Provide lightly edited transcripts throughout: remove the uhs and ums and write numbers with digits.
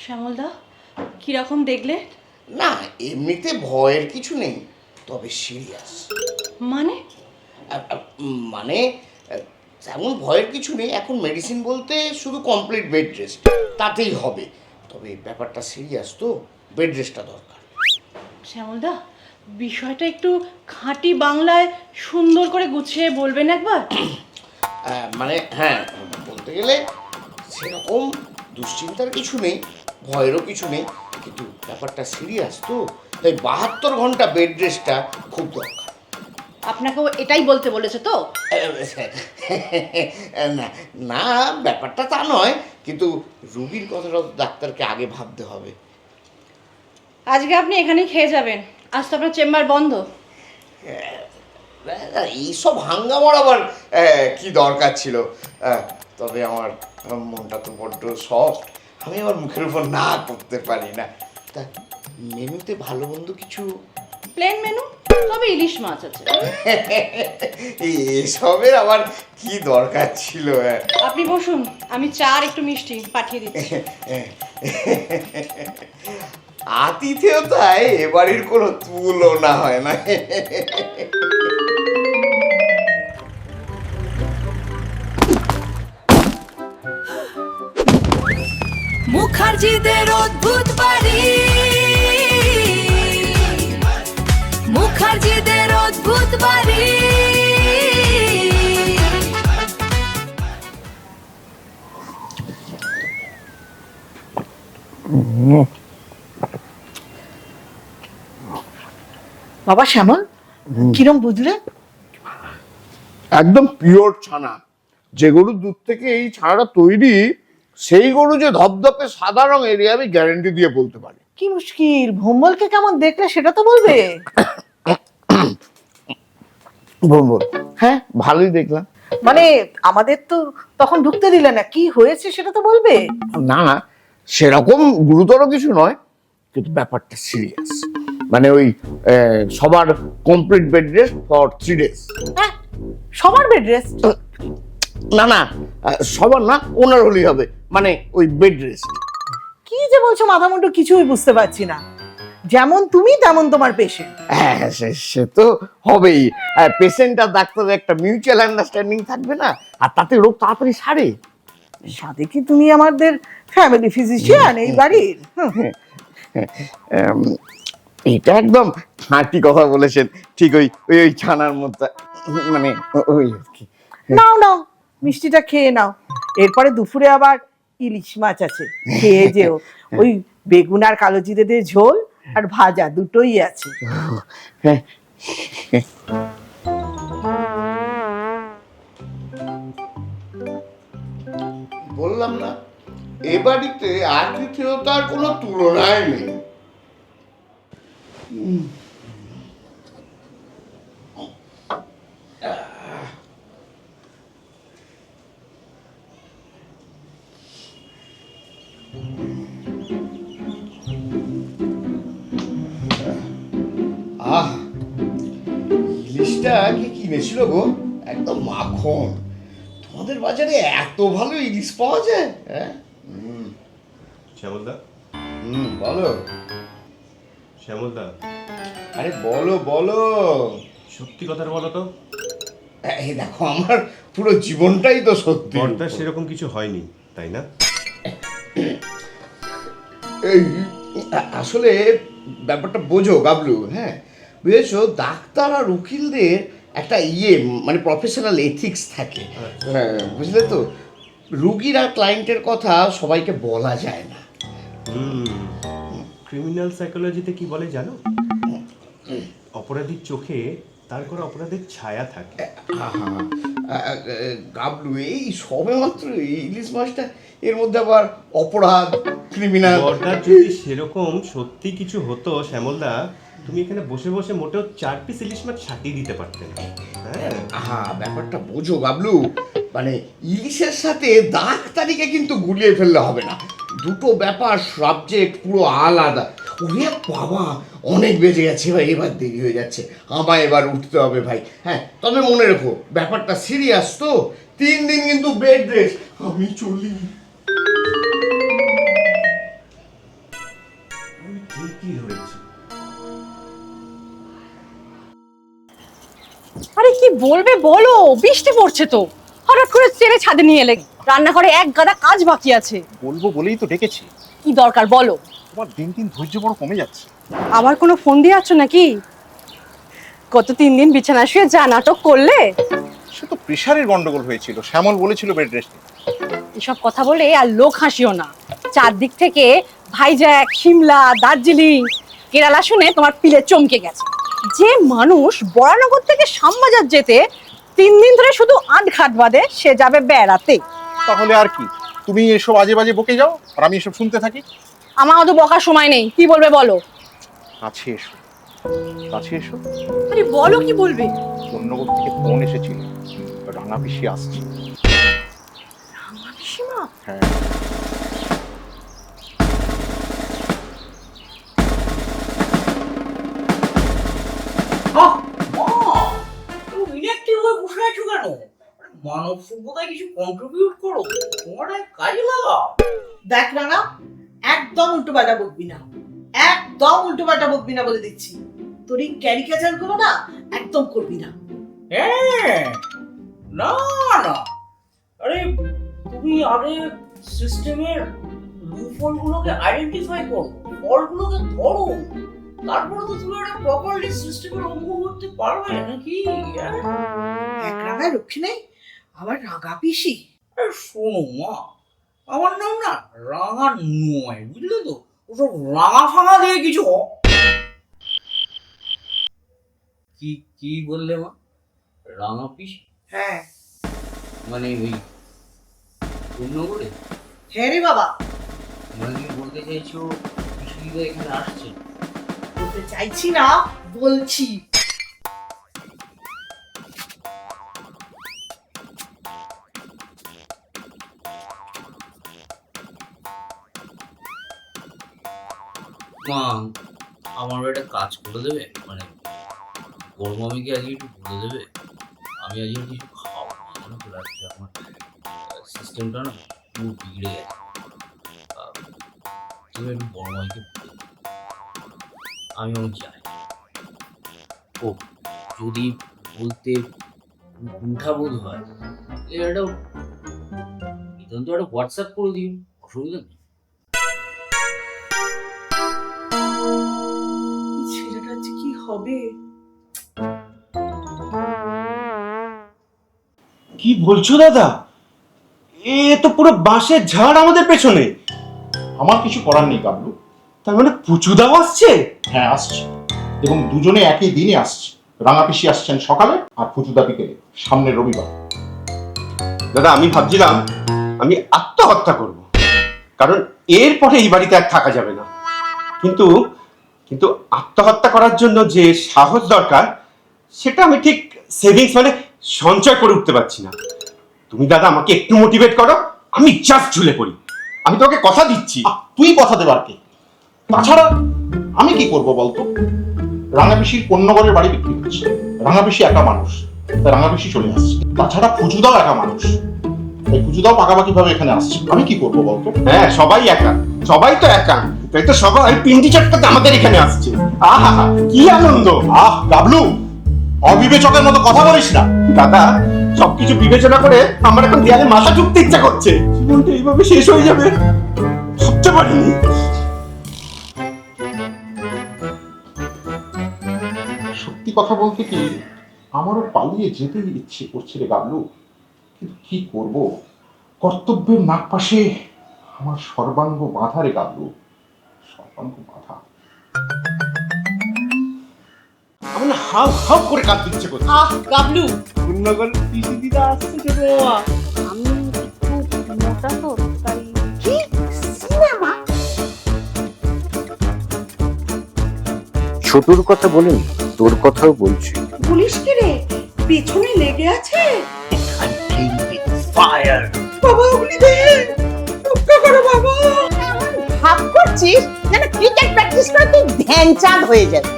শ্যামলদা, কিরকম দেখলে? না, এমনিতে ভয়ের কিছু নেই, তবে সিরিয়াস। মানে? মানে তেমন ভয়ের কিছু নেই। এখন মেডিসিন বলতে শুধু কমপ্লিট বেড রেস্ট, তাতেই হবে। তবে ব্যাপারটা সিরিয়াস, তো বেড রেস্টটা দরকার। শ্যামলদা, বিষয়টা একটু খাঁটি বাংলায় সুন্দর করে গুছিয়ে বলবেন একবার? মানে হ্যাঁ, বলতে গেলে সেরকম দুশ্চিন্তার কিছু নেই, ভয়েরও কিছু নেই, কিন্তু ব্যাপারটা সিরিয়াস, তো তাই 72 ঘন্টা বেড রেস্টটা খুব দরকার। আপনাকেও এটাই বলতে বলেছে তো? না না, ব্যাপারটা তা নয়, কিন্তু রুগীর কথাটা তো ডাক্তারকে আগে ভাবতে হবে। আজকে আপনি এখানেই খেয়ে যাবেন, আজ তো আপনার চেম্বার বন্ধ। এইসব হাঙ্গামার আবার কি দরকার ছিল? তবে আমার মনটা তো বড্ড সফট, আমি আমার মুখের উপর না করতে পারি না। তা মেনুতে ভালো মন্দ কিছু? প্লেন মেনু, তবে ইলিশ মাছ আছে। এসবের আবার কি দরকার ছিল? আপনি বসুন, আমি চা আর একটু মিষ্টি পাঠিয়ে দিচ্ছি। আতিথেয়তায় এ বাড়ির কোনো তুলনা হয় না। মুখার্জিদের অদ্ভুত বাড়ি, মুখার্জিদের অদ্ভুত বাড়ি। বাবা শ্যামল, কিরম বুঝলে? একদম পিওর ছানা। যে গরুর দুধ থেকে এই ছানাটা তৈরি, সেই গরু যে ধপধপে সাদা রঙের, আমি গ্যারান্টি দিয়ে বলতে পারি। কি মুশকিল, ভোম্বলকে কেমন দেখলে সেটা তো বলবে। ভোম্বল? হ্যাঁ, ভালোই দেখলাম। মানে আমাদের তো তখন ঢুকতে দিলে না, কি হয়েছে সেটা তো বলবে। না না, সেরকম গুরুতর কিছু নয়, কিন্তু ব্যাপারটা সিরিয়াস। মানে ওই সবার complete bed rest for 3 days। হ্যাঁ, সবার বেড রেস্ট? না না, সবার না, ওনার হলেই হবে, মানে ওই বেড রেস্ট। কি যে বলছো, মাথা মুন্ডু কিছুই বুঝতে পারছি না। যেমন তুমি তেমন তোমার পেশেন্ট। হ্যাঁ, সে তো হবেই। পেশেন্ট আর ডাক্তারের একটা মিউচুয়াল আন্ডারস্ট্যান্ডিং থাকবে না, আর তাতে রোগ তাড়াতাড়ি সারে। সাথে কি তুমি আমাদের ফ্যামিলি ফিজিশিয়ান এই বাড়ির? এটা একদম খাঁটি কথা বলেছেন, ঠিক ওই ওই ওই ছানার মধ্যে, মানে ওই আর কি। নাও নাও, মিষ্টিটা খেয়ে নাও, এরপরে দুপুরে আবার ইলিশ মাছ আছে, খেয়ে যেও। ওই বেগুন আর কালো জিরে দিয়ে ঝোল আর ভাজা দুটোই আছে। হ্যাঁ, বললাম না, এ বাড়িতে আতিথেয়তার কোনো তুলনায় নেই। আহ, ইলিশটা কি কিনেছিল গো? একদম মাখন। তোমাদের বাজারে এত ভালো ইলিশ পাওয়া যায়? হ্যাঁ। শ্যামলদা, বলো। শ্যামলদা, আরে বলো বলো। সত্যি কথাটা বলো তো। এই দেখো, আমার পুরো জীবনটাই তো সত্যি। বর্দার সেরকম কিছু হয়নি, তাই না? এই আসলে ব্যাপারটা বোঝো গাবলু, হ্যাঁ বুঝেছো, ডাক্তার আর উকিলদের একটা মানে প্রফেশনাল এথিক্স থাকে, হ্যাঁ, বুঝলে তো। রুগীর আর ক্লায়েন্টের কথা সবাইকে বলা যায় না। ক্রিমিনাল সাইকোলজিতে কি বলে জানো? অপরাধীর চোখে তার কোনো অপরাধের ছায়া থাকে। গাবলু, এই সবে মাত্র ইলিশ মাছটা, এর মধ্যে আবার অপরাধ, ক্রিমিনাল। বর্দার যদি সেরকম সত্যি কিছু হতো শ্যামলদা, তুমি এখানে বসে বসে মোটেও 4 পিস ইলিশ মাছ সাটিয়ে দিতে পারতে না। হ্যাঁ, ব্যাপারটা বোঝো গাবলু, মানে ইলিশের সাথে ডাক্তারিকে কিন্তু গুলিয়ে ফেললে হবে না। দুটো ব্যাপার, সাবজেক্ট পুরো আলাদা। ওরে বাবা, অনেক বেজে গেছে ভাই, এবার দেরি হয়ে যাচ্ছে, আমায় এবার উঠতে হবে ভাই। হ্যাঁ, তবে মনে রেখো ব্যাপারটা সিরিয়াস তো, 3 দিন কিন্তু বেড রেস্ট। আমি চলি। কি হয়েছে? আরে কি বলবে বলো, বৃষ্টি পড়ছে তো, হঠাৎ করে চেনে ছাদে নিয়ে এলে, রান্নাঘরে এক গাদা কাজ বাকি আছে। বলবো বলেই তো ডেকেছি। কি দরকার বলো? তোমার দিন দিন ধৈর্য বড় কমে যাচ্ছে। আবার কোনো ফোন দিয়ে আছো নাকি? গত 3 দিন বিছানা শুয়ে যা নাটক করলে। সে তো প্রেশারের গন্ডগোল হয়েছিল, শ্যামল বলেছিল বেড রেস্টে। এসব কথা বলে আর লোক হাসিও না। চারদিক থেকে ভাইজ্যাক, সিমলা, দার্জিলিং, কেরালা শুনে তোমার পিলে চমকে গেছে। যে মানুষ বরানগর থেকে শ্যামবাজার যেতে 3 দিন ধরে শুধু আটঘাট বাঁধে, সে যাবে বেড়াতে। তাহলে আর কি, তুমি এসব আজে বাজে বকে যাও আর আমি এসব শুনতে থাকি। আমার অত বকার সময় নেই, কি বলবে বলো? কাছে এসো, কাছে এসো। আরে বলো, কি বলবে? অন্যগর থেকে ফোন এসেছিল, রাঙা পিসি আসছে। পিসিমা? হ্যাঁ। মানব সভ্যতায় কিছু কন্ট্রিবিউট করো, তোমার কাজে লাগাও। দেখ রাঙা, একদম উল্টোপাল্টা বকবি না, একদম উল্টোপাল্টা বকবি না বলে দিচ্ছি। তোর এই ক্যারিকেচার গুলো না একদম করবি না। হ্যাঁ, না না, আরে তুমি আগে সিস্টেমের লুফল গুলোকে আইডেন্টিফাই করো, ফলগুলোকে ধরো, তারপরে তো তুমি একটা প্রপারলি সিস্টেমের অঙ্গ করতে পারবে নাকি? এক রাঙা রক্ষী নেই, আবার রাঙা পিসি। শোনো মা, আমার নাম না রাঙা নয়, বুঝলে তো? ওসব রাঙা ফাঙা দিয়ে কিছু কি কি বললে মা? রাঙা পিসি? হ্যাঁ মানে ওই অন্য করে? হ্যাঁ রে বাবা, মানে তুমি বলতে চাইছো পিসিরা এখানে আসছে? বলতে চাইছি না, বলছি। মা, আমার একটা কাজ করে দেবে, মানে বড় মামিকে আজকে একটু বলে দেবে আমি আজকে কিছু খাওয়াবো না, মনে করে আসছে। আমার সিস্টেমটা না পুরো বিগড়ে গেছে। তুমি একটু বড় মামিকে বলে দেবে, আমি যাই। ও যদি বলতে উঠা বোধ হয়, এটা তো একটা হোয়াটসঅ্যাপ করে দিন, অসুবিধা নেই। ছেলেটা আজ কি হবে? কি বলছো দাদা? এ তো পুরো বাঁশের ঝাড় আমাদের পেছনে। আমার কিছু করার নেই কাবলু। তার মানে পুচুদাও আসছে? হ্যাঁ আসছে, এবং দুজনে একই দিনে আসছে। রাঙা পিসি আসছেন সকালে আর ফুচুদা বিকেলে, সামনের রবিবার। দাদা, আমি ভাবছিলাম আমি আত্মহত্যা করব, কারণ এরপরে এই বাড়িতে আর থাকা যাবে না। কিন্তু কিন্তু আত্মহত্যা করার জন্য যে সাহস দরকার, সেটা আমি ঠিক সেভিংস মানে সঞ্চয় করে উঠতে পারছি না। তুমি দাদা আমাকে একটু মোটিভেট করো, আমি জাস্ট ঝুলে পড়ি। আমি তোকে কথা দিচ্ছি। তুই কথা দেবার কে? তাছাড়া আমি কি করব বলতো? রাঙা পিসির অন্যগরের বাড়ি বিক্রি হচ্ছে, রাঙা পিসি একা মানুষ, তাই রাঙা পিসি চলে আসছে। তাছাড়া ফুচুদাও একা মানুষ, তাই ফুচুদাও পাকাপাকি ভাবে এখানে আসছে। আমি কি করব বলতো? হ্যাঁ, সবাই একা, সবাই তো একা, তাই তো সবাই পিন্ডি চটকাতে আমাদের এখানে আসছে। আহা, কি আনন্দ! আহ গাবলু, অবিবেচকের মতো কথা বলিস না। দাদা, সবকিছু বিবেচনা করে আমার এখন দেয়ালে মাথা ঠুকতে ইচ্ছা করছে। জীবনটা এইভাবে শেষ হয়ে যাবে ভাবতে পারিনি। সত্যি কথা বলতে কি, আমারও পালিয়ে যেতে ইচ্ছে করছে রে গাবলু, কিন্তু কি করব? কর্তব্যের নাক পাশে আমার সর্বাঙ্গ বাঁধা রে গাবলু, সর্বাঙ্গ বাঁধা। আমার না হাউ হাউ করে কাঁদতে ইচ্ছে করছে। আহ গাবলু, অন্যগর পিসি দিদা আসছে ছোট বাবা। আমি একটু মোটা তো, তাই। কি সিনেমা? ছোটর কথা বলিনি, তোর কথাও বলছি। পুলিশ কি রে, পেছনে লেগে আছে? ফায়ার! বাবা অগ্নি দে, রক্ষা করো বাবা। ভাব করছিস যেন ক্রিকেট প্র্যাকটিস দেখিস না তুই ধ্যানচাঁদ হয়ে যাবে।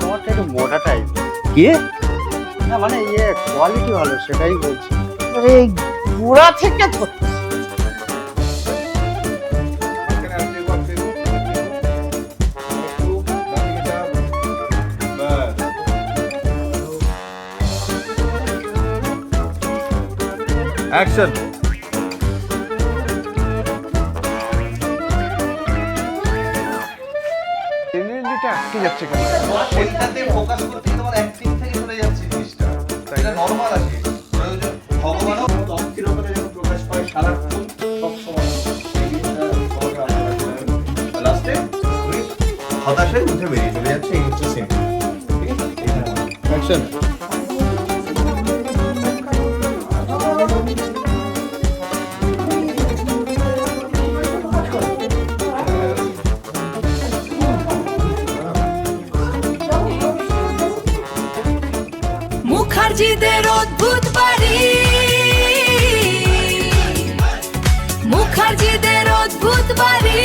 তোমারটা একটু মোটা টাইপ। কি? না মানে ইয়ে কোয়ালিটি ভালো সেটাই বলছি। এই গোড়া থেকে ধরতে অ্যাকশন। টেলিটা আটকে যাচ্ছে কেন? সেটাতে ফোকাস করতে তোমার অ্যাক্টিং থেকে চলে যাচ্ছে জিনিসটা। এটা নরমাল আছে। ভগবানও অস্থিরতা যখন প্রকাশ পায় সারাক্ষণ সব সময় এই জিনিসটা লাস্টে হতাশায় উঠে বেরিয়ে চলে যাচ্ছে এই হচ্ছে সিন। ঠিক আছে? অ্যাকশন। মুখার্জিদের অদ্ভুত বাড়ি, মুখার্জিদের অদ্ভুত বাড়ি।